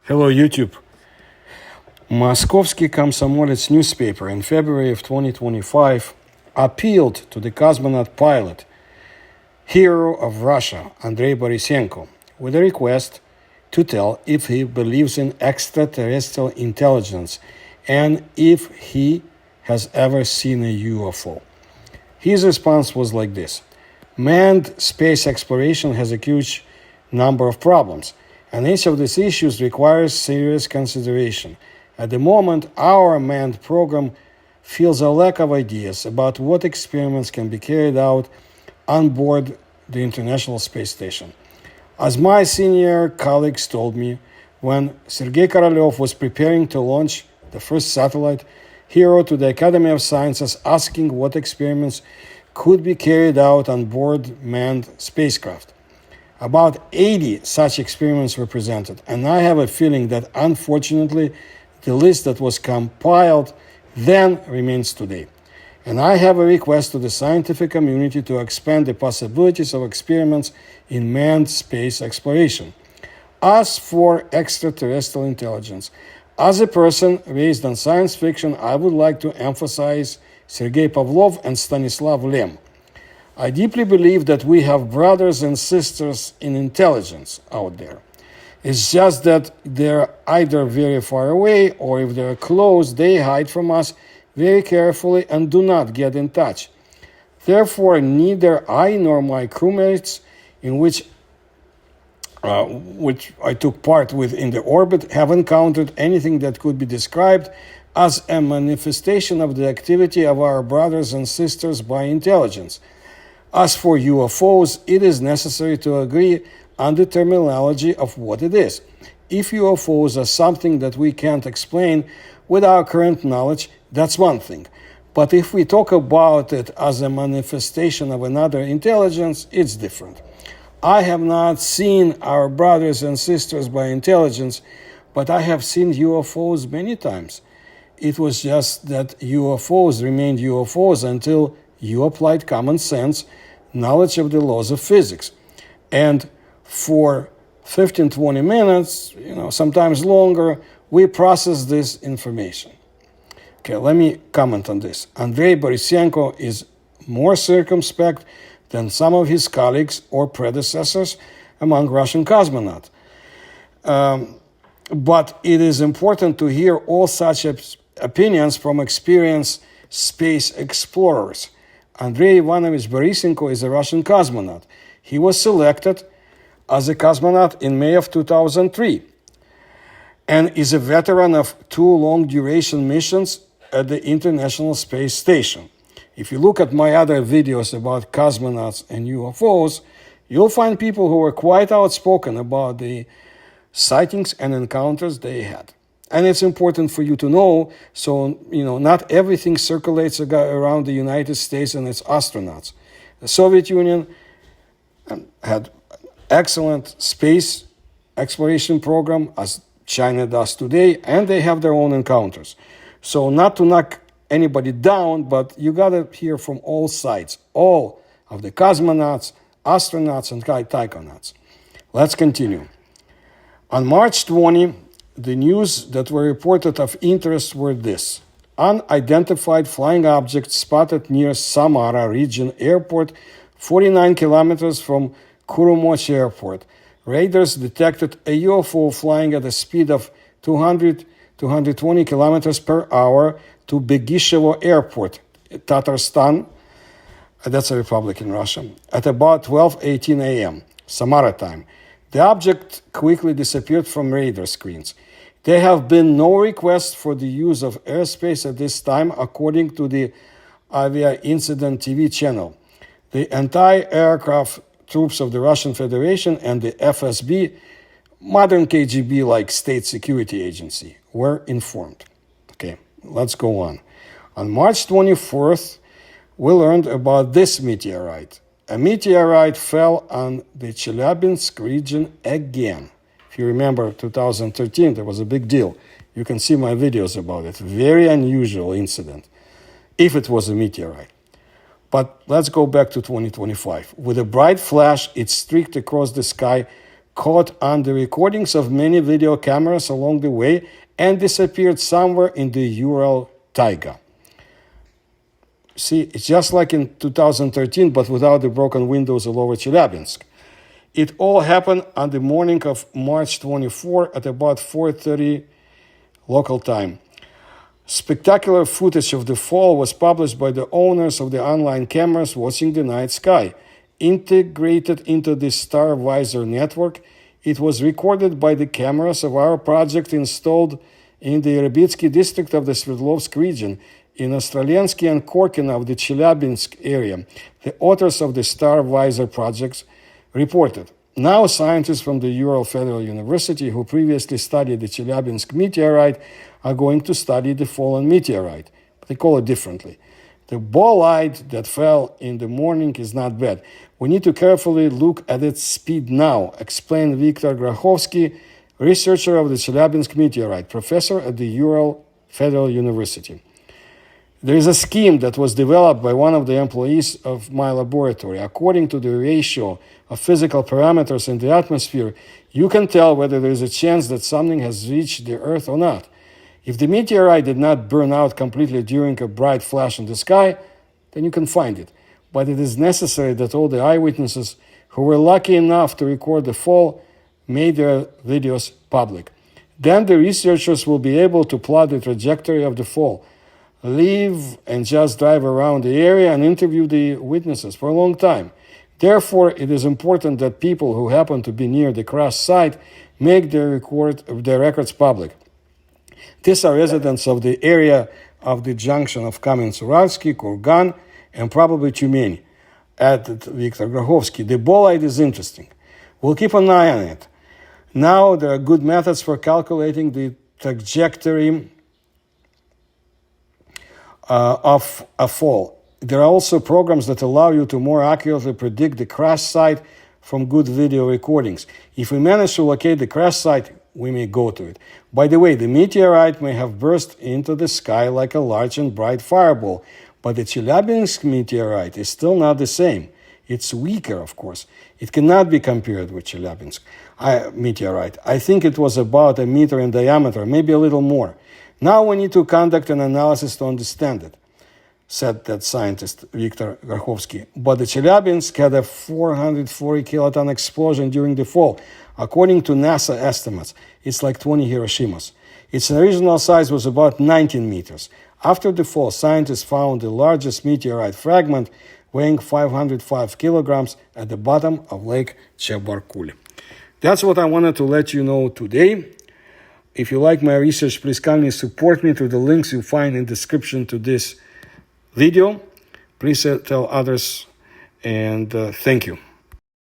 Hello, YouTube. Moskovsky Komsomolets newspaper in February of 2025 appealed to the cosmonaut pilot, hero of Russia, Andrei Borisenko, with a request to tell if he believes in extraterrestrial intelligence and if he has ever seen a UFO. His response was like this: manned space exploration has a huge number of problems, and each of these issues requires serious consideration. At the moment, our manned program feels a lack of ideas about what experiments can be carried out on board the International Space Station. As my senior colleagues told me, when Sergei Korolev was preparing to launch the first satellite, he wrote to the Academy of Sciences asking what experiments could be carried out on board manned spacecraft. About 80 such experiments were presented, and I have a feeling that unfortunately the list that was compiled then remains today. And I have a request to the scientific community to expand the possibilities of experiments in manned space exploration. As for extraterrestrial intelligence, as a person raised on science fiction, I would like to emphasize Sergei Pavlov and Stanislav Lem. I deeply believe that we have brothers and sisters in intelligence out there. It's just that they're either very far away, or if they're close, they hide from us very carefully and do not get in touch. Therefore, neither I nor my crewmates, in which I took part with in the orbit, have encountered anything that could be described as a manifestation of the activity of our brothers and sisters by intelligence. As for UFOs, it is necessary to agree on the terminology of what it is. If UFOs are something that we can't explain with our current knowledge, that's one thing. But if we talk about it as a manifestation of another intelligence, it's different. I have not seen our brothers and sisters by intelligence, but I have seen UFOs many times. It was just that UFOs remained UFOs until you applied common sense, knowledge of the laws of physics. And for 15-20 minutes, sometimes longer, we process this information. Okay, let me comment on this. Andrei Borisenko is more circumspect than some of his colleagues or predecessors among Russian cosmonauts. But it is important to hear all such opinions from experienced space explorers. Andrei Ivanovich Borisenko is a Russian cosmonaut. He was selected as a cosmonaut in May of 2003 and is a veteran of 2 long-duration missions at the International Space Station. If you look at my other videos about cosmonauts and UFOs, you'll find people who were quite outspoken about the sightings and encounters they had. And it's important for you to know, so, not everything circulates around the United States and its astronauts. The Soviet Union had excellent space exploration program, as China does today, and they have their own encounters. So not to knock anybody down, but you got to hear from all sides, all of the cosmonauts, astronauts, and taikonauts. Let's continue. On March 20, the news that were reported of interest were this: unidentified flying objects spotted near Samara region airport, 49 kilometers from Kurumoch airport. Radars detected a UFO flying at a speed of 200-220 kilometers per hour to Begishevo airport, Tatarstan, that's a republic in Russia, at about 12:18 a.m., Samara time. The object quickly disappeared from radar screens. There have been no requests for the use of airspace at this time, according to the Avia Incident TV channel. The anti-aircraft troops of the Russian Federation and the FSB, modern KGB-like state security agency, were informed. Okay, let's go on. On March 24th, we learned about this meteorite. A meteorite fell on the Chelyabinsk region again. If you remember 2013, there was a big deal. You can see my videos about it. Very unusual incident, if it was a meteorite. But let's go back to 2025. With a bright flash, it streaked across the sky caught on the recordings of many video cameras along the way and disappeared somewhere in the Ural taiga. See, it's just like in 2013, but without the broken windows all over Chelyabinsk. It all happened on the morning of March 24 at about 4:30 local time. Spectacular footage of the fall was published by the owners of the online cameras watching the night sky. Integrated into the Star Visor network, it was recorded by the cameras of our project installed in the Rebitsky district of the Sverdlovsk region, in Ostrolensky and Korkin of the Chelyabinsk area. The authors of the Star Visor projects reported. Now scientists from the Ural Federal University who previously studied the Chelyabinsk meteorite are going to study the fallen meteorite. But they call it differently. The bolide that fell in the morning is not bad. We need to carefully look at its speed now, explained Viktor Grachovsky, researcher of the Chelyabinsk meteorite, professor at the Ural Federal University. There is a scheme that was developed by one of the employees of my laboratory. According to the ratio of physical parameters in the atmosphere, you can tell whether there is a chance that something has reached the Earth or not. If the meteorite did not burn out completely during a bright flash in the sky, then you can find it. But it is necessary that all the eyewitnesses who were lucky enough to record the fall made their videos public. Then the researchers will be able to plot the trajectory of the fall, leave and just drive around the area and interview the witnesses for a long time. Therefore, it is important that people who happen to be near the crash site make their records public. These are residents of the area of the junction of Kamenets-Uralsky, Kurgan, and probably Tyumeny, added Viktor Grachovsky. The bolide is interesting. We'll keep an eye on it. Now, there are good methods for calculating the trajectory of a fall. There are also programs that allow you to more accurately predict the crash site from good video recordings. If we manage to locate the crash site, we may go to it. By the way, the meteorite may have burst into the sky like a large and bright fireball, but the Chelyabinsk meteorite is still not the same. It's weaker, of course. It cannot be compared with Chelyabinsk meteorite. I think it was about a meter in diameter, maybe a little more. Now we need to conduct an analysis to understand it, said that scientist Viktor Grachovsky. But the Chelyabinsk had a 440 kiloton explosion during the fall. According to NASA estimates, it's like 20 Hiroshimas. Its original size was about 19 meters. After the fall, scientists found the largest meteorite fragment weighing 505 kilograms at the bottom of Lake Chebarkul. That's what I wanted to let you know today. If you like my research, please kindly support me through the links you find in the description to this video. Please tell others, and thank you.